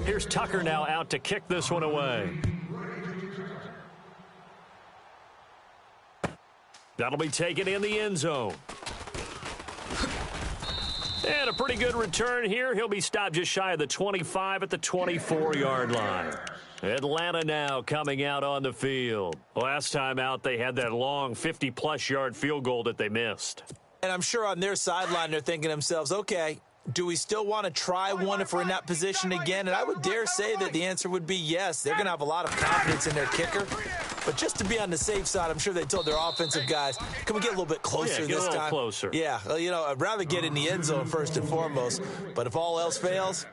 Here's Tucker now out to kick this one away. That'll be taken in the end zone. And a pretty good return here. He'll be stopped just shy of the 25 at the 24-yard line. Atlanta now coming out on the field. Last time out, they had that long 50-plus yard field goal that they missed. And I'm sure on their sideline, they're thinking to themselves, okay, do we still want to try one if we're in that position again? And I would dare say that the answer would be yes. They're going to have a lot of confidence in their kicker. But just to be on the safe side, I'm sure they told their offensive guys, can we get a little bit closer this time? Get a little closer. Yeah, well, you know, I'd rather get in the end zone first and foremost. But if all else fails,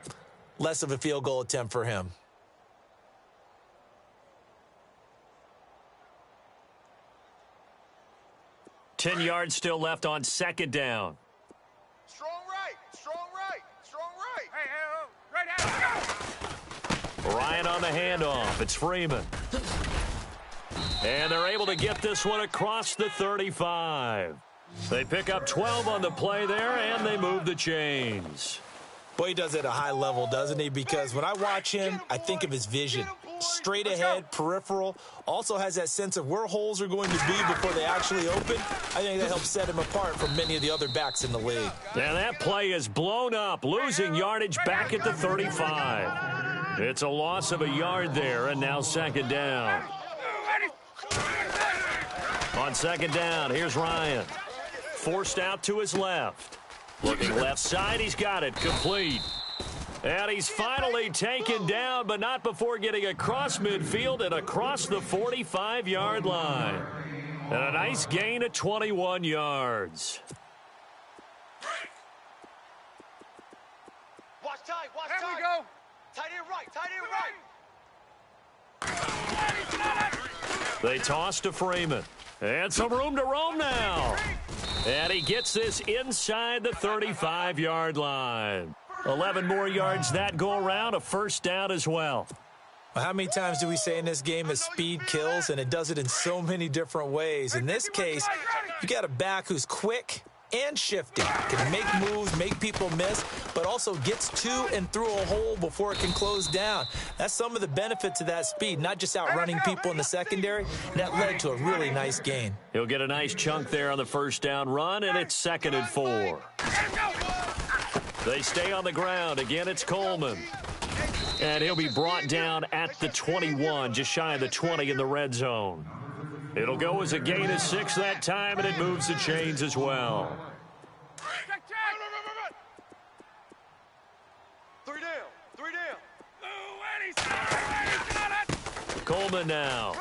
less of a field goal attempt for him. Ten yards still left on second down. Strong right, strong right, strong right. Hey, right hand, go! Ryan on the handoff. It's Freeman. And they're able to get this one across the 35. They pick up 12 on the play there, and they move the chains. Boy, he does it at a high level, doesn't he? Because when I watch him, I think of his vision. Straight ahead, peripheral. Also has that sense of where holes are going to be before they actually open. I think that helps set him apart from many of the other backs in the league. And that play is blown up, losing yardage back at the 35. It's a loss of a yard there, and now second down. On second down, here's Ryan. Forced out to his left. Looking left side, he's got it, complete. And he's finally taken down, but not before getting across midfield and across the 45-yard line. And a nice gain of 21 yards. Watch tight, watch tight. Here we go. Tight end right, tight end right. They toss to Freeman. And some room to roam now. And he gets this inside the 35-yard line. 11 more yards that go around, a first down as well. Well, how many times do we say in this game that speed kills, and it does it in so many different ways? In this case, you got a back who's quick and shifty, can make moves, make people miss, but also gets to and through a hole before it can close down. That's some of the benefits of that speed, not just outrunning people in the secondary. That led to a really nice gain. He'll get a nice chunk there on the first down run, and it's 2nd and 4. They stay on the ground. Again, it's Coleman. And he'll be brought down at the 21, just shy of the 20 in the red zone. It'll go as a gain of 6 that time, and it moves the chains as well. Three down. Coleman now.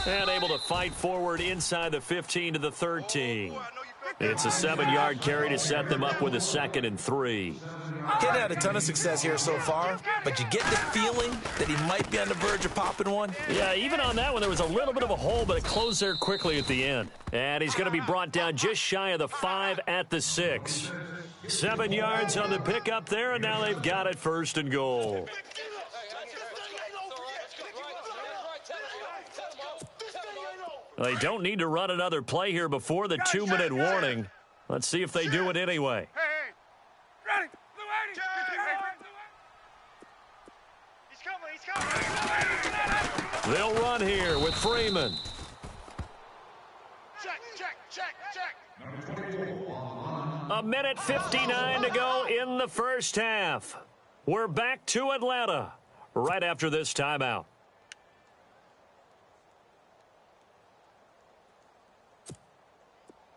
And able to fight forward inside the 15 to the 13. It's a 7-yard carry to set them up with a 2nd and 3. Getting had a ton of success here so far, but you get the feeling that he might be on the verge of popping one. Yeah, even on that one, there was a little bit of a hole, but it closed there quickly at the end. And he's going to be brought down just shy of the 5 at the 6. 7 yards on the pickup there, and now they've got it 1st and goal. They don't need to run another play here before the 2-minute warning. Let's see if they do it anyway. Ready. He's coming. They'll run here with Freeman. Check. A minute 59 to go in the first half. We're back to Atlanta right after this timeout.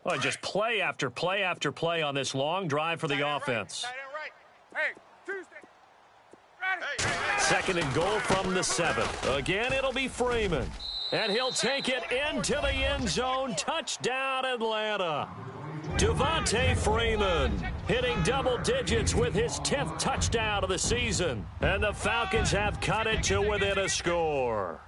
Well, just play after play after play on this long drive for the offense. Hey, Tuesday. Ready. 2nd and goal from the 7. Again, it'll be Freeman. And he'll take it into the end zone. Touchdown, Atlanta. Devontae Freeman hitting double digits with his 10th touchdown of the season. And the Falcons have cut it to within a score.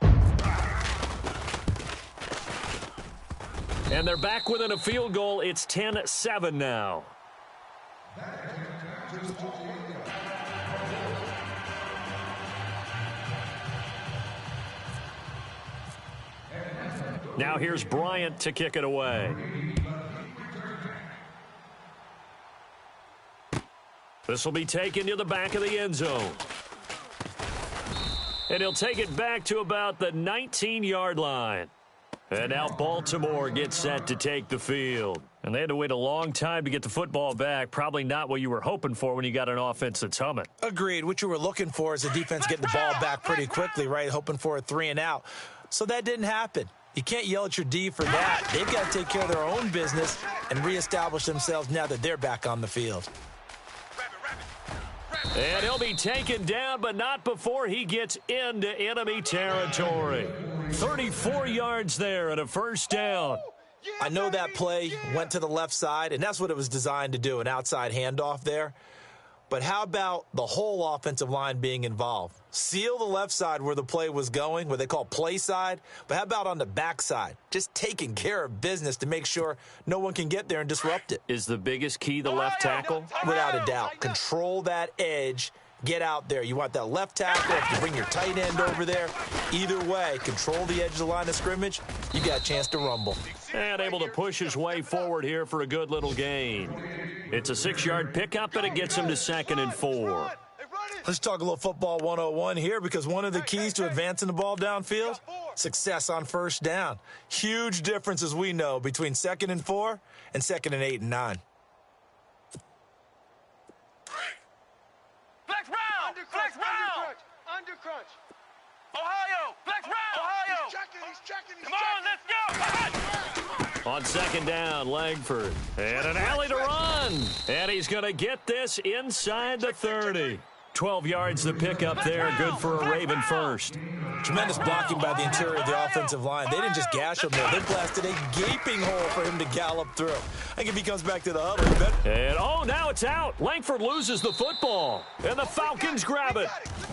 And they're back within a field goal. It's 10-7 now. Now here's Bryant to kick it away. This will be taken to the back of the end zone. And he'll take it back to about the 19-yard line. And now Baltimore gets set to take the field. And they had to wait a long time to get the football back. Probably not what you were hoping for when you got an offense that's humming. Agreed. What you were looking for is the defense getting the ball back pretty quickly, right? Hoping for a 3-and-out. So that didn't happen. You can't yell at your D for that. They've got to take care of their own business and reestablish themselves now that they're back on the field. And he'll be taken down, but not before he gets into enemy territory. 34 yards there and a first down. I know that play went to the left side, and that's what it was designed to do, an outside handoff there. But how about the whole offensive line being involved? Seal the left side where the play was going, what they call play side. But how about on the back side? Just taking care of business to make sure no one can get there and disrupt it. Is the biggest key the left tackle? Without a doubt. Control that edge. Get out there. You want that left tackle. If you bring your tight end over there, either way, control the edge of the line of scrimmage. You got a chance to rumble. And able to push his way forward here for a good little gain. It's a 6-yard pickup, and it gets him to 2nd and 4. Let's talk a little football 101 here, because one of the keys to advancing the ball downfield, success on first down. Huge difference, as we know, between 2nd and 4 and 2nd and 8 and 9. Flex round! Flex round! Under crunch. Ohio! Flex round! Ohio! He's checking. Come on, let's go! On 2nd down, Langford. And an alley to run. And he's going to get this inside the 30. 12 yards the pickup there. Good for a Raven first. Tremendous blocking by the interior of the offensive line. They didn't just gash him there. They blasted a gaping hole for him to gallop through. I think if he comes back to the huddle, and now it's out. Langford loses the football. And the Falcons grab it.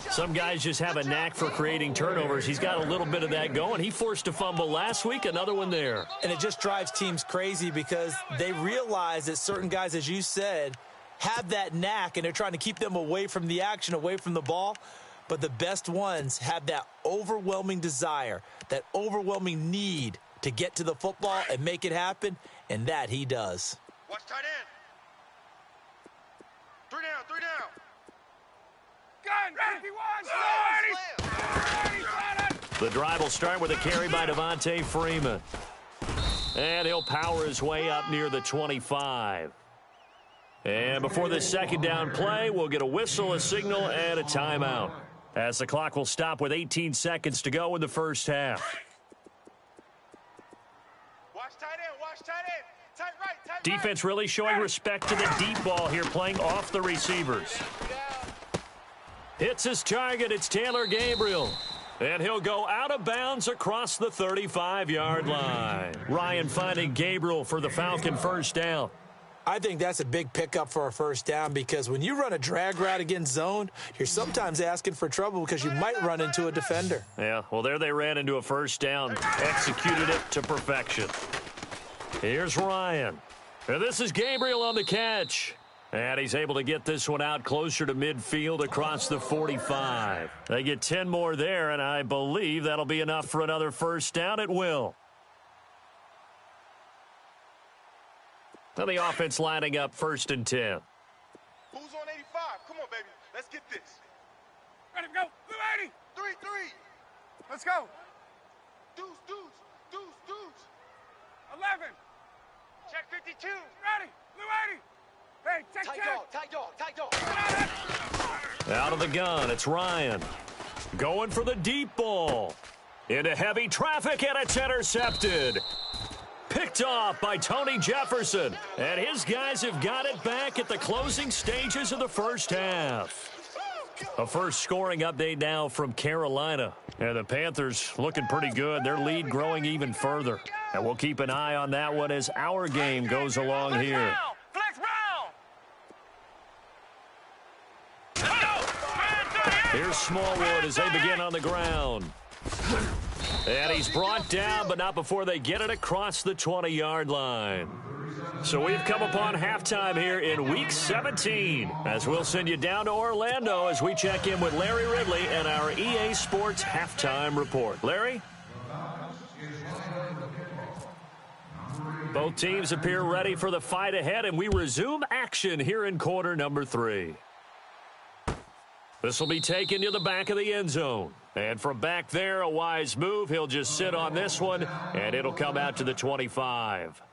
Some guys just have a knack for creating turnovers. He's got a little bit of that going. He forced a fumble last week, another one there. And it just drives teams crazy because they realize that certain guys, as you said, have that knack, and they're trying to keep them away from the action, away from the ball. But the best ones have that overwhelming desire, that overwhelming need to get to the football and make it happen, and that he does. Watch tight end. 3 down. Gun, 51. The drive will start with a carry by Devontae Freeman. And he'll power his way up near the 25. And before this 2nd down play, we'll get a whistle, a signal, and a timeout, as the clock will stop with 18 seconds to go in the first half. Watch tight end. Tight right. Defense really showing respect to the deep ball here, playing off the receivers. Hits his target. It's Taylor Gabriel. And he'll go out of bounds across the 35-yard line. Ryan finding Gabriel for the Falcon first down. I think that's a big pickup for a first down, because when you run a drag route against zone, you're sometimes asking for trouble because you might run into a defender. Yeah, well, there they ran into a first down, executed it to perfection. Here's Ryan. And this is Gabriel on the catch. And he's able to get this one out closer to midfield across the 45. They get 10 more there, and I believe that'll be enough for another first down. It will. Now the offense lining up 1st and 10. Who's on 85? Come on, baby. Let's get this. Ready to go. Blue 80. 3. Let's go. Deuce. 11. Check 52. Ready. Blue 80. Hey, check. Tight dog. Out of the gun, it's Ryan. Going for the deep ball. Into heavy traffic, and it's intercepted. Picked off by Tony Jefferson. And his guys have got it back at the closing stages of the first half. A first scoring update now from Carolina. And the Panthers looking pretty good. Their lead growing even further. And we'll keep an eye on that one as our game goes along here. Flex round. Here's Smallwood as they begin on the ground. And he's brought down, but not before they get it across the 20-yard line. So we've come upon halftime here in Week 17, as we'll send you down to Orlando as we check in with Larry Ridley and our EA Sports Halftime Report. Larry? Both teams appear ready for the fight ahead, and we resume action here in quarter number 3. This will be taken to the back of the end zone. And from back there, a wise move. He'll just sit on this one, and it'll come out to the 25.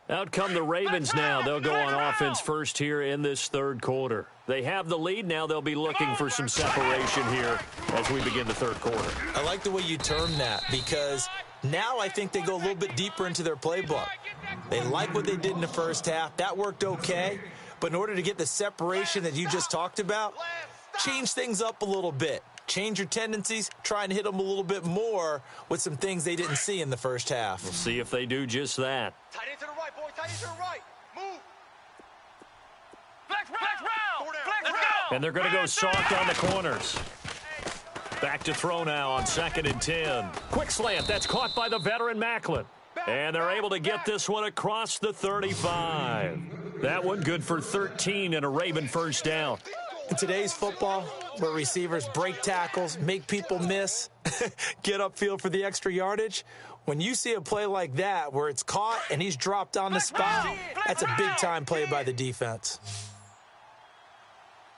Out come the Ravens now. They'll go on offense first here in this third quarter. They have the lead. Now they'll be looking for some separation here as we begin the third quarter. I like the way you term that because now I think they go a little bit deeper into their playbook. They like what they did in the first half. That worked okay. But in order to get the separation that you just talked about, change things up a little bit. Change your tendencies, try and hit them a little bit more with some things they didn't see in the first half. We'll see if they do just that. Tight end to the right, boy. Tight end to the right. Move. Flex round. Flex round. And they're going to go soft on the corners. Back to throw now on 2nd and 10. Quick slant. That's caught by the veteran Macklin. And they're able to get this one across the 35. That one good for 13 and a Raven first down. In today's football, where receivers break tackles, make people miss, get upfield for the extra yardage, when you see a play like that where it's caught and he's dropped on the spot, that's a big-time play by the defense.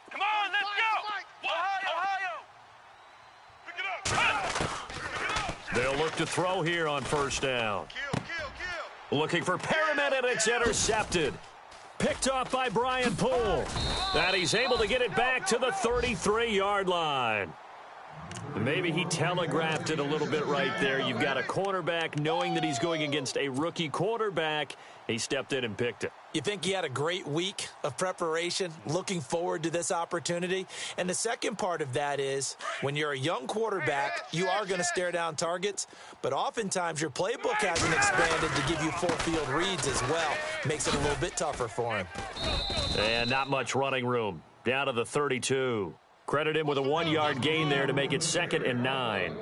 Come on, let's go. Ohio. They'll look to throw here on first down. Looking for Perriman, and it's intercepted. Picked off by Brian Poole. And he's able to get it back to the 33-yard line. Maybe he telegraphed it a little bit right there. You've got a cornerback knowing that he's going against a rookie quarterback. He stepped in and picked it. You think he had a great week of preparation, looking forward to this opportunity? And the second part of that is, when you're a young quarterback, you are going to stare down targets, but oftentimes your playbook hasn't expanded to give you full field reads as well. Makes it a little bit tougher for him. And not much running room. Down to the 32. Credit him with a 1-yard gain there to make it 2nd and 9.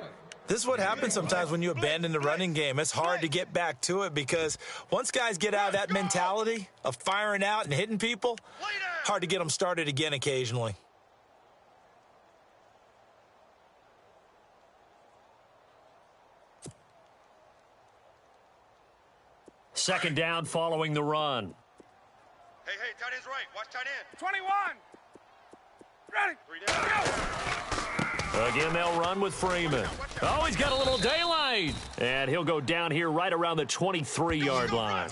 This is what happens sometimes when you abandon the running game. It's hard to get back to it because once guys get out of that mentality of firing out and hitting people, hard to get them started again occasionally. Second down following the run. Hey, tight end's right. Watch tight end. 21. Ready. 3 down. Again, they'll run with Freeman. Oh, he's got a little daylight. And he'll go down here right around the 23-yard line.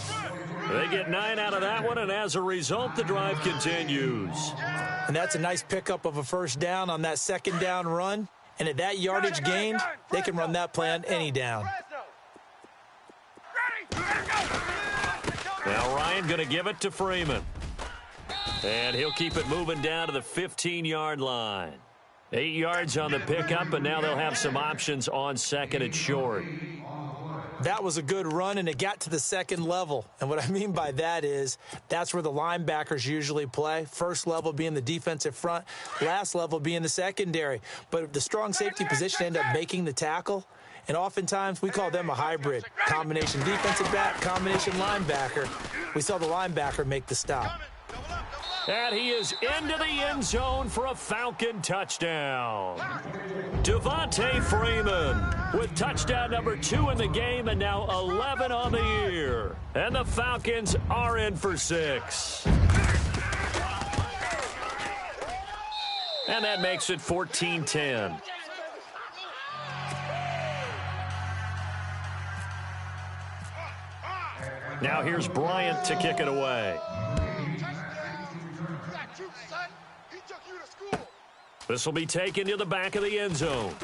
They get 9 out of that one, and as a result, the drive continues. And that's a nice pickup of a first down on that second down run. And at that yardage gained, they can run that play on any down. Now Ryan going to give it to Freeman. And he'll keep it moving down to the 15-yard line. 8 yards on the pickup, and now they'll have some options on second and short. That was a good run, and it got to the second level. And what I mean by that is that's where the linebackers usually play. First level being the defensive front, last level being the secondary. But the strong safety position ended up making the tackle. And oftentimes we call them a hybrid. Combination defensive back, combination linebacker. We saw the linebacker make the stop. And he is into the end zone for a Falcon touchdown. Devontae Freeman with touchdown number 2 in the game and now 11 on the year. And the Falcons are in for 6. And that makes it 14-10. Now here's Bryant to kick it away. This will be taken to the back of the end zone.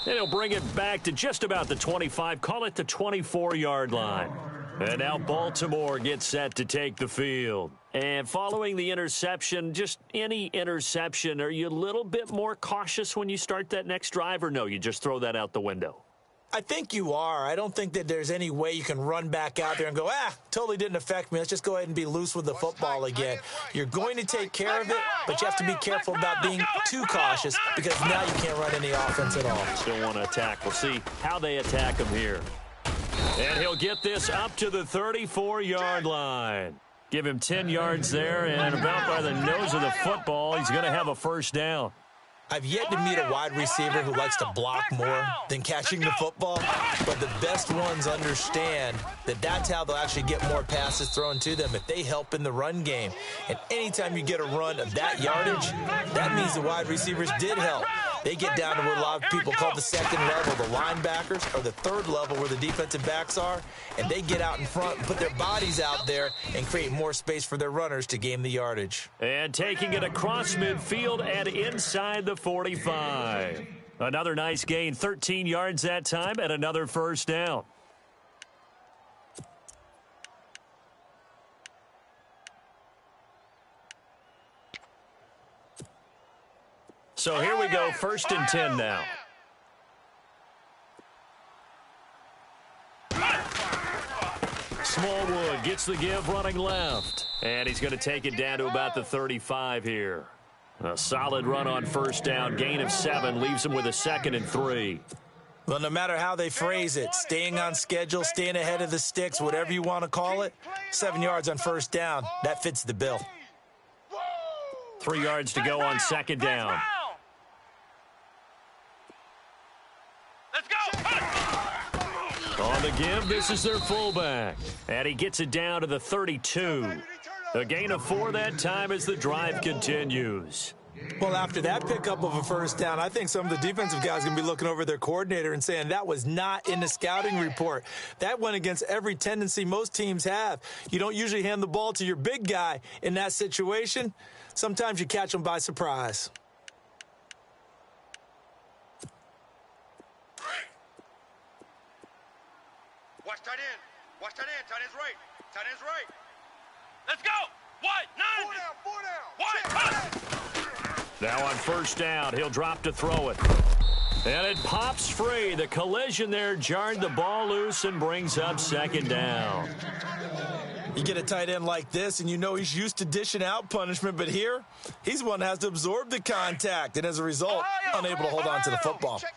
And he'll bring it back to just about the 25, call it the 24-yard line. And now Baltimore gets set to take the field. And following the interception, just any interception, are you a little bit more cautious when you start that next drive, or no, you just throw that out the window? I think you are. I don't think that there's any way you can run back out there and go, totally didn't affect me. Let's just go ahead and be loose with the football again. You're going to take care of it, but you have to be careful about being too cautious because now you can't run any offense at all. Still want to attack. We'll see how they attack him here. And he'll get this up to the 34-yard line. Give him 10 yards there, and about by the nose of the football, he's going to have a first down. I've yet to meet a wide receiver who likes to block more than catching the football, but the best ones understand that that's how they'll actually get more passes thrown to them if they help in the run game. And anytime you get a run of that yardage, that means the wide receivers did help. They get down to what a lot of people call the second level, the linebackers, or the third level where the defensive backs are, and they get out in front and put their bodies out there and create more space for their runners to gain the yardage. And taking it across midfield and inside the 45. Another nice gain, 13 yards that time, and another first down. So here we go, 1st and 10 now. Smallwood gets the give running left. And he's going to take it down to about the 35 here. A solid run on 1st down, gain of 7, leaves him with a 2nd and 3. Well, no matter how they phrase it, staying on schedule, staying ahead of the sticks, whatever you want to call it, 7 yards on 1st down, that fits the bill. 3 yards to go on 2nd down. Let's go. On the give, this is their fullback. And he gets it down to the 32. A gain of 4 that time as the drive continues. Well, after that pickup of a 1st down, I think some of the defensive guys are going to be looking over their coordinator and saying that was not in the scouting report. That went against every tendency most teams have. You don't usually hand the ball to your big guy in that situation. Sometimes you catch them by surprise. Watch tight end. Watch tight end. Tight end's right. Tight end's right. Let's go. What? 9. 4 down. 4 down. What? Now on 1st down, he'll drop to throw it. And it pops free. The collision there jarred the ball loose and brings up 2nd down. You get a tight end like this, and you know he's used to dishing out punishment, but here, he's one that has to absorb the contact, and as a result, unable to hold on to the football. Flex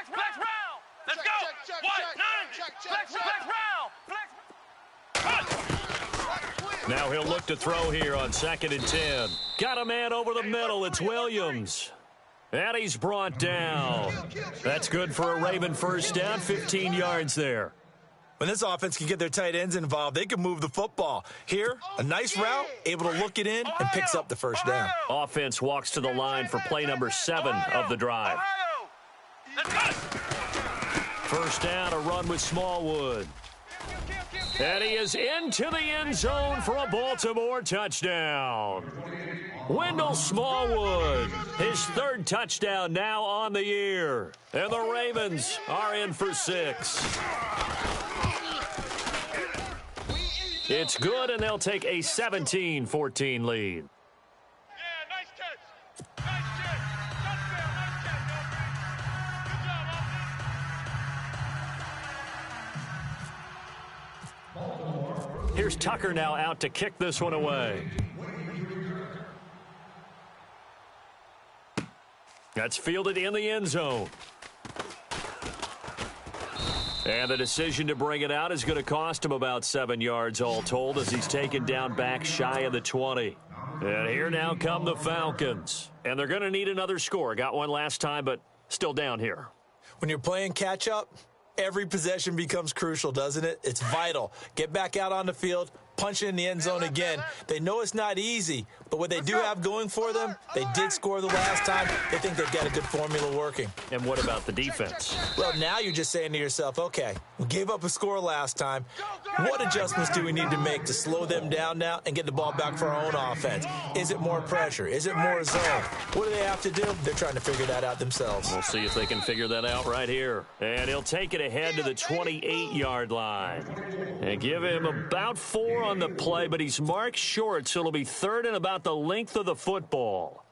round. Let's go. What? 9. Flex round. Now he'll look to throw here on 2nd and 10. Got a man over the middle. It's Williams. And he's brought down. That's good for a Raven 1st down, 15 yards there. When this offense can get their tight ends involved, they can move the football. Here, a nice route, able to look it in, and picks up the 1st down. Offense walks to the line for play number 7 of the drive. 1st down, a run with Smallwood. And he is into the end zone for a Baltimore touchdown. Wendell Smallwood, his 3rd touchdown now on the year. And the Ravens are in for 6. It's good, and they'll take a 17-14 lead. Nice catch. Touchdown. Nice catch. Good job, Here's Tucker now out to kick this one away. That's fielded in the end zone. And the decision to bring it out is going to cost him about 7 yards all told as he's taken down back shy of the 20. And here now come the Falcons. And they're going to need another score. Got one last time, but still down here. When you're playing catch-up, every possession becomes crucial, doesn't it? It's vital. Get back out on the field, punch it in the end zone again. They know it's not easy, but what they do have going for them, they did score the last time. They think they've got a good formula working. And what about the defense? Well, now you're just saying to yourself, okay, we gave up a score last time. What adjustments do we need to make to slow them down now and get the ball back for our own offense? Is it more pressure? Is it more zone? What do they have to do? They're trying to figure that out themselves. We'll see if they can figure that out right here. And he'll take it ahead to the 28-yard line. And give him about 4 on the play, but he's marked short, so it'll be 3rd and about the length of the football.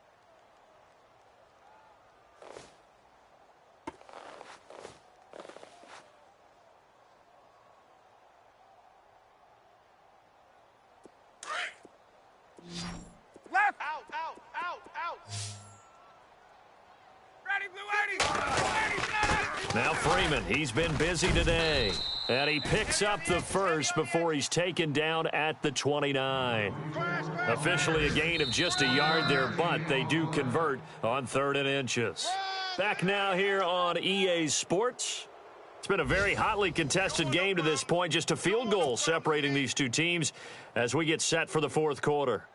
Left. Out. Ready, Blue 80. Now Freeman, he's been busy today. And he picks up the first before he's taken down at the 29. Officially a gain of just a yard there, but they do convert on 3rd and inches. Back now here on EA Sports. It's been a very hotly contested game to this point. Just a field goal separating these two teams as we get set for the 4th quarter.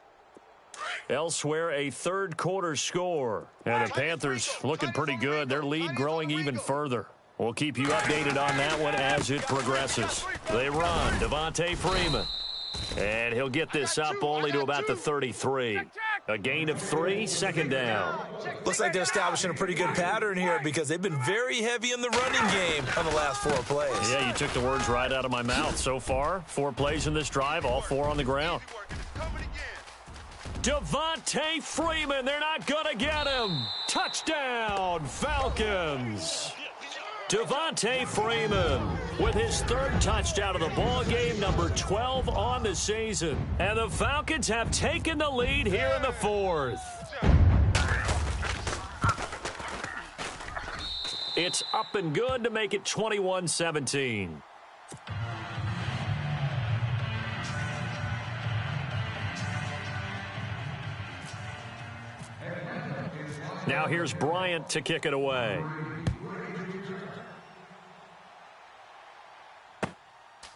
Elsewhere, a 3rd quarter score. And the Panthers looking pretty good. Their lead growing even further. We'll keep you updated on that one as it progresses. They run. Devontae Freeman. And he'll get this up only to about the 33. A gain of 3, 2nd down. Looks like they're establishing a pretty good pattern here because they've been very heavy in the running game on the last 4 plays. Yeah, you took the words right out of my mouth. So far, 4 plays in this drive, all 4 on the ground. Devontae Freeman, they're not going to get him. Touchdown, Falcons. Devontae Freeman with his 3rd touchdown of the ball game, number 12 on the season. And the Falcons have taken the lead here in the 4th. It's up and good to make it 21-17. Now here's Bryant to kick it away.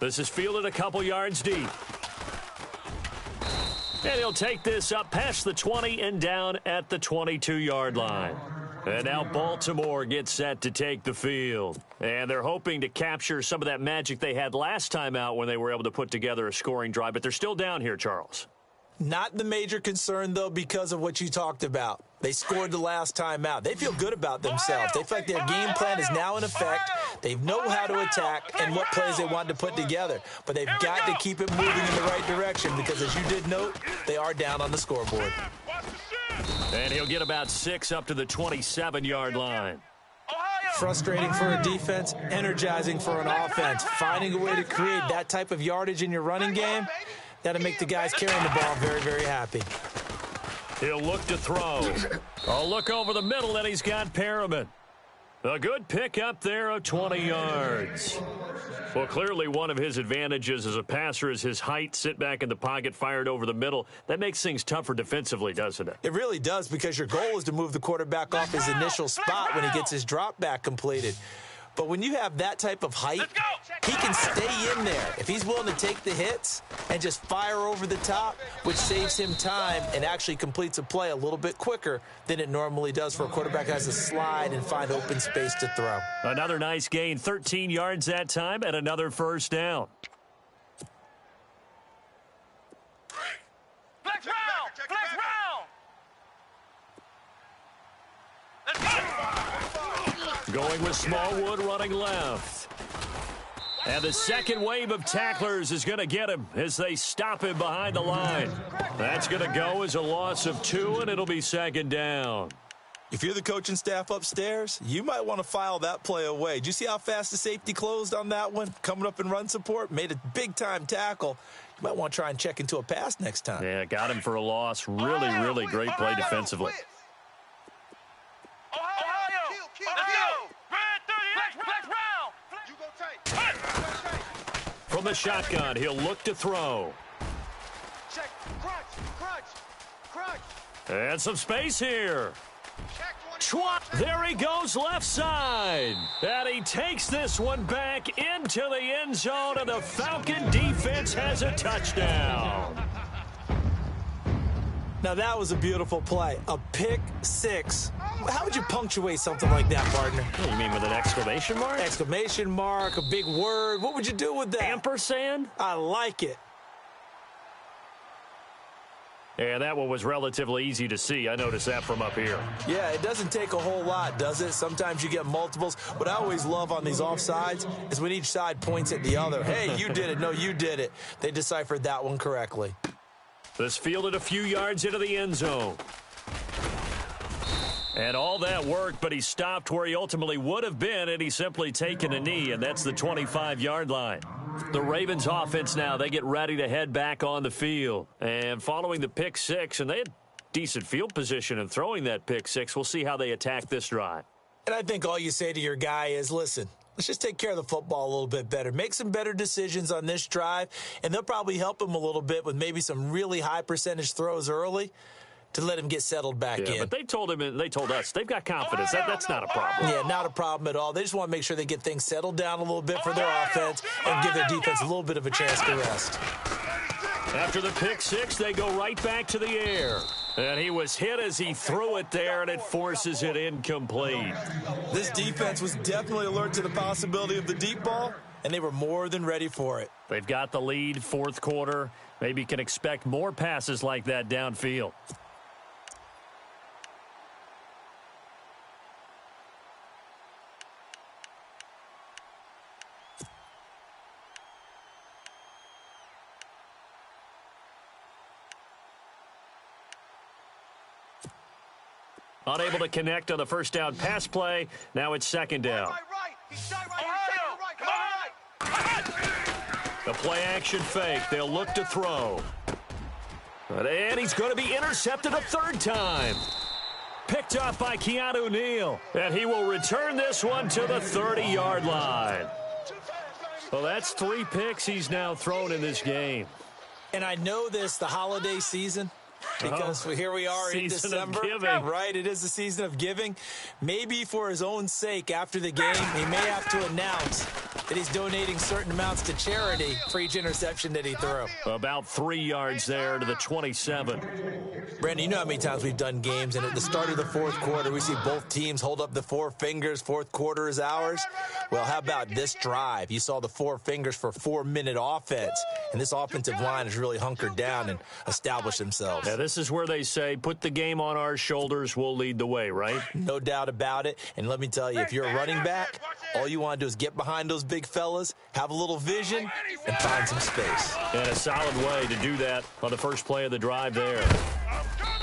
This is fielded a couple yards deep. And he'll take this up past the 20 and down at the 22-yard line. And now Baltimore gets set to take the field. And they're hoping to capture some of that magic they had last time out when they were able to put together a scoring drive. But they're still down here, Charles. Not the major concern, though, because of what you talked about. They scored the last time out. They feel good about themselves. They feel like their game plan is now in effect. They know how to attack and what plays they want to put together. But they've got to keep it moving in the right direction because, as you did note, they are down on the scoreboard. And he'll get about 6 up to the 27-yard line. Frustrating for a defense, energizing for an offense. Finding a way to create that type of yardage in your running game, that'll make the guys carrying the ball very, very happy. He'll look to throw. A look over the middle, and he's got Perriman. A good pick up there of 20 yards. Well, clearly one of his advantages as a passer is his height. Sit back in the pocket, fired over the middle. That makes things tougher defensively, doesn't it? It really does, because your goal is to move the quarterback off his initial spot when he gets his drop back completed. But when you have that type of height, he can stay in there. If he's willing to take the hits and just fire over the top, which saves him time and actually completes a play a little bit quicker than it normally does for a quarterback who has to slide and find open space to throw. Another nice gain, 13 yards that time, and another 1st down. Flex round! Flex round! Let's go! Going with Smallwood running left. And the second wave of tacklers is going to get him as they stop him behind the line. That's going to go as a loss of 2, and it'll be 2nd down. If you're the coaching staff upstairs, you might want to file that play away. Did you see how fast the safety closed on that one? Coming up in run support, made a big-time tackle. You might want to try and check into a pass next time. Yeah, got him for a loss. Really, really great play defensively. From the shotgun, he'll look to throw. Check. Crunch. Crunch. Crunch. And some space here. There he goes left side. And he takes this one back into the end zone, and the Falcon defense has a touchdown. Now, that was a beautiful play. A pick six. How would you punctuate something like that, partner? You mean with an exclamation mark? Exclamation mark, a big word. What would you do with that? Ampersand? I like it. Yeah, that one was relatively easy to see. I noticed that from up here. Yeah, it doesn't take a whole lot, does it? Sometimes you get multiples. What I always love on these offsides is when each side points at the other. Hey, you did it. No, you did it. They deciphered that one correctly. This fielded a few yards into the end zone. And all that worked, but he stopped where he ultimately would have been, and he's simply taken a knee, and that's the 25-yard line. The Ravens offense now, they get ready to head back on the field. And following the pick six, and they had decent field position in throwing that pick six, we'll see how they attack this drive. And I think all you say to your guy is, listen, let's just take care of the football a little bit better. Make some better decisions on this drive, and they'll probably help him a little bit with maybe some really high percentage throws early to let him get settled back in. But they told us they've got confidence. That's not a problem. Yeah, not a problem at all. They just want to make sure they get things settled down a little bit for their offense and give their defense a little bit of a chance to rest. After the pick six, they go right back to the air. And he was hit as he threw it there, and it forces it incomplete. This defense was definitely alert to the possibility of the deep ball, and they were more than ready for it. They've got the lead, fourth quarter. Maybe can expect more passes like that downfield. Unable to connect on the first down pass play. Now it's second down. The play action fake. They'll look to throw. And he's going to be intercepted a third time. Picked off by Keanu Neal. And he will return this one to the 30-yard line. Well, that's 3 picks he's now thrown in this game. And I know this, the holiday season, because here we are in December, right? It is the season of giving. Maybe for his own sake, after the game, he may have to announce that he's donating certain amounts to charity for each interception that he threw. About 3 yards there to the 27. Brandon, you know how many times we've done games, and at the start of the fourth quarter, we see both teams hold up the 4 fingers, fourth quarter is ours. Well, how about this drive? You saw the 4 fingers for 4-minute offense, and this offensive line has really hunkered down and established themselves. Yeah, this is where they say, put the game on our shoulders, we'll lead the way, right? No doubt about it. And let me tell you, if you're a running back, all you want to do is get behind those big fellas, have a little vision, and find some space. And a solid way to do that on the first play of the drive there.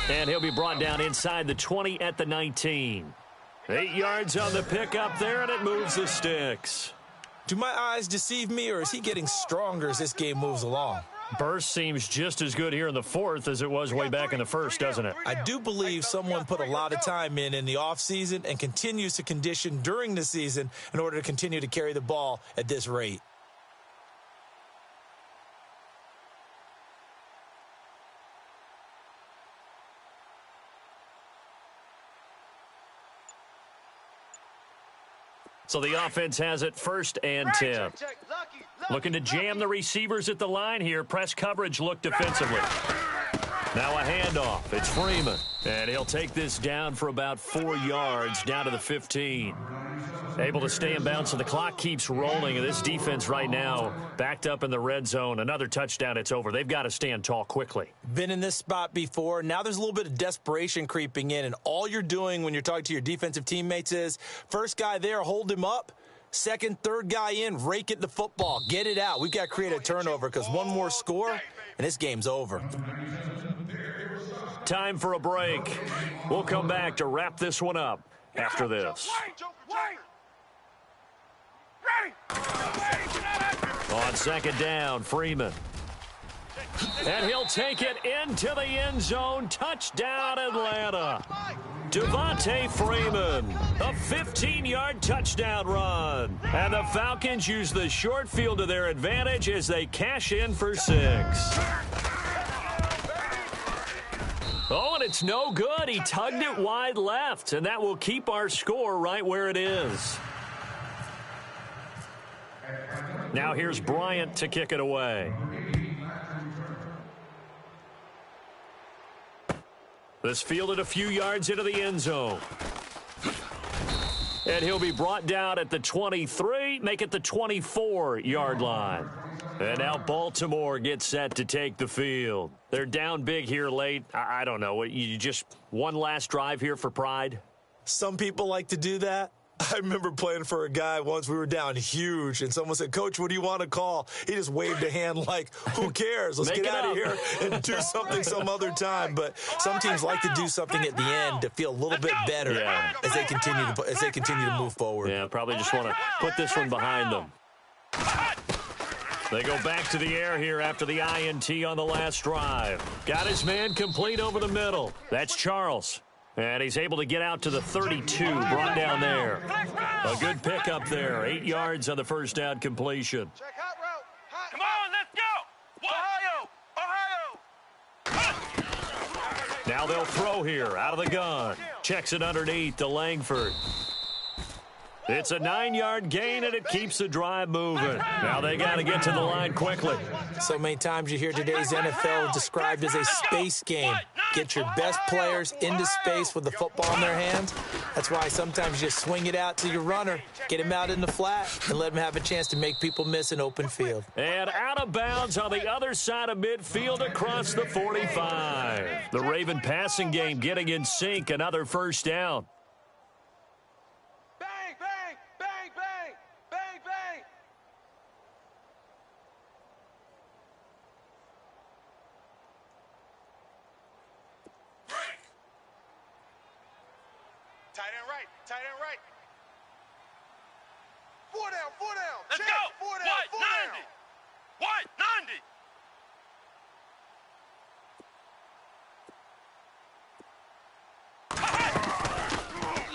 And he'll be brought down inside the 20 at the 19. 8 yards on the pickup there, and it moves the sticks. Do my eyes deceive me, or is he getting stronger as this game moves along? Burst seems just as good here in the fourth as it was way back in the first, doesn't it? I do believe someone put a lot of time in the offseason and continues to condition during the season in order to continue to carry the ball at this rate. So the offense has it first and 10. Looking to jam the receivers at the line here. Press coverage look defensively. Now a handoff. It's Freeman. And he'll take this down for about 4 yards down to the 15. Able to stay in bounds, so the clock keeps rolling. And this defense right now backed up in the red zone. Another touchdown, it's over. They've got to stand tall quickly. Been in this spot before. Now there's a little bit of desperation creeping in. And all you're doing when you're talking to your defensive teammates is, first guy there, hold him up. Second, third guy in, rake at the football. Get it out. We've got to create a turnover because one more score, and this game's over. Time for a break. We'll come back to wrap this one up after this. On second down, Freeman. And he'll take it into the end zone. Touchdown, Atlanta. Devontae Freeman, a 15-yard touchdown run. And the Falcons use the short field to their advantage as they cash in for 6. Oh, and it's no good. He tugged it wide left, and that will keep our score right where it is. Now here's Bryant to kick it away. This fielded a few yards into the end zone. And he'll be brought down at the 23, make it the 24-yard line. And now Baltimore gets set to take the field. They're down big here late. I don't know. You just one last drive here for pride? Some people like to do that. I remember playing for a guy once. We were down huge, and someone said, "Coach, what do you want to call?" He just waved a hand like, who cares? Let's get out of here and do something some other time. But some teams like to do something at the end to feel a little bit better as they continue to move forward. Yeah, probably just want to put this one behind them. They go back to the air here after the INT on the last drive. Got his man complete over the middle. That's Charles. And he's able to get out to the 32, brought down there. A good pickup there, 8 yards on the first down completion. Check hot route. Hot. Come on, let's go. Ohio. Now they'll throw here, out of the gun. Checks it underneath to Langford. It's a 9-yard gain, and it keeps the drive moving. Now they got to get to the line quickly. So many times you hear today's NFL described as a space game. Get your best players into space with the football in their hands. That's why sometimes you just swing it out to your runner, get him out in the flat, and let him have a chance to make people miss an open field. And out of bounds on the other side of midfield across the 45. The Raven passing game getting in sync, another first down. Bang, bang, bang, bang, bang, bang. Tight end right. Tight end right. Four down, four down. Let's Check. go. Four down, What? four 90. down. What? 90.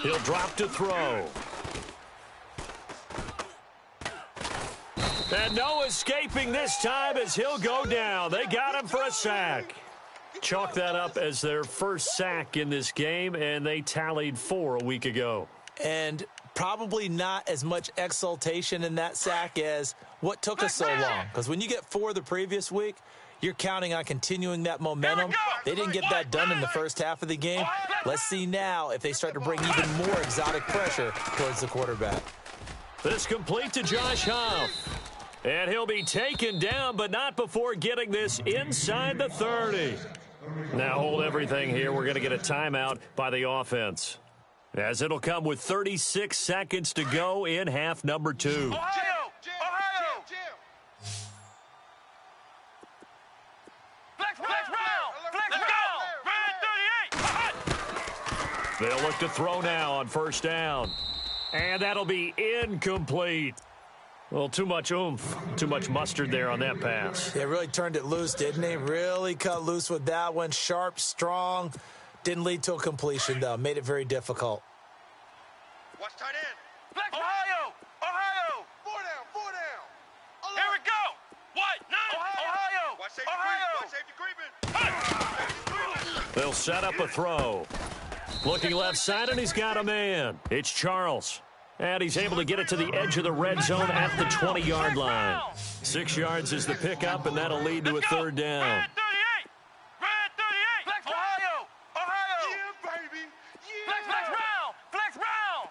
He'll drop to throw. And no escaping this time as he'll go down. They got him for a sack. Chalk that up as their first sack in this game, and they tallied 4 a week ago. And probably not as much exultation in that sack as what took us so long. Because when you get 4 the previous week, you're counting on continuing that momentum. They didn't get that done in the first half of the game. Let's see now if they start to bring even more exotic pressure towards the quarterback. This complete to Josh Huff. And he'll be taken down, but not before getting this inside the 30. Now hold everything here. We're going to get a timeout by the offense, as it'll come with 36 seconds to go in half number 2. Ohio. Ohio. Flex round. Flex round. Red 38. They'll look to throw now on first down. And that'll be incomplete. Well, too much oomph, too much mustard there on that pass. They really turned it loose, didn't he? Really cut loose with that one. Sharp, strong. Didn't lead to a completion, though. Made it very difficult. Watch tight end. Flex Ohio. Ohio. Four down. Here we go. What? 9. Ohio. Watch safety Ohio. They'll set up a throw. Looking left side, and he's got a man. It's Charles. And he's able to get it to the edge of the red zone at the 20-yard line. 6 yards is the pickup, and that'll lead to a third down. Red 38. Red 38. Flex Ohio. Ohio. Yeah, baby. Yeah. Flex round. Flex round.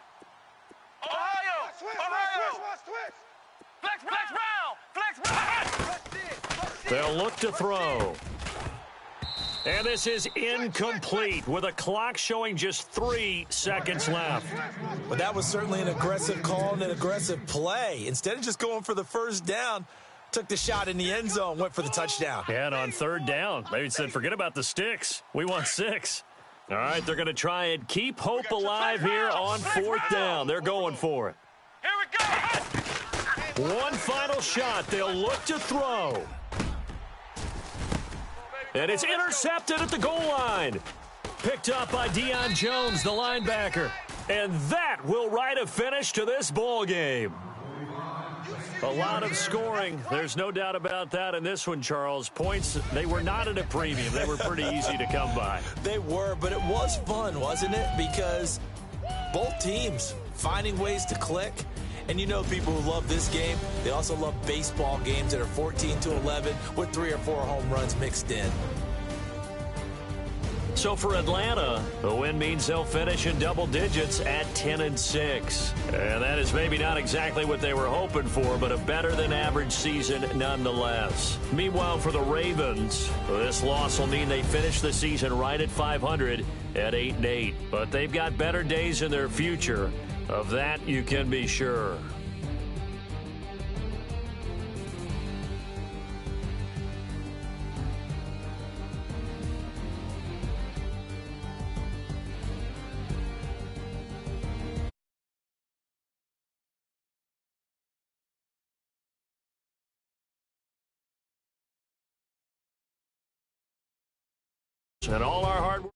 Ohio. Ohio. Twist. Flex round. Flex round. They'll look to throw. And this is incomplete with a clock showing just 3 seconds left. But that was certainly an aggressive call and an aggressive play. Instead of just going for the first down, took the shot in the end zone, went for the touchdown. And on third down, maybe said, forget about the sticks. We want 6. All right, they're going to try and keep hope alive here on fourth down. They're going for it. Here we go. One final shot. They'll look to throw. And it's intercepted at the goal line. Picked up by Deion Jones, the linebacker. And that will write a finish to this ball game. A lot of scoring. There's no doubt about that in this one, Charles. Points, they were not at a premium. They were pretty easy to come by. They were, but it was fun, wasn't it? Because both teams finding ways to click. And you know people who love this game, they also love baseball games that are 14-11 with 3 or 4 home runs mixed in. So for Atlanta, the win means they'll finish in double digits at 10-6. And that is maybe not exactly what they were hoping for, but a better than average season nonetheless. Meanwhile, for the Ravens, this loss will mean they finish the season right at 500 at 8-8. But they've got better days in their future. Of that, you can be sure. And all our hard work.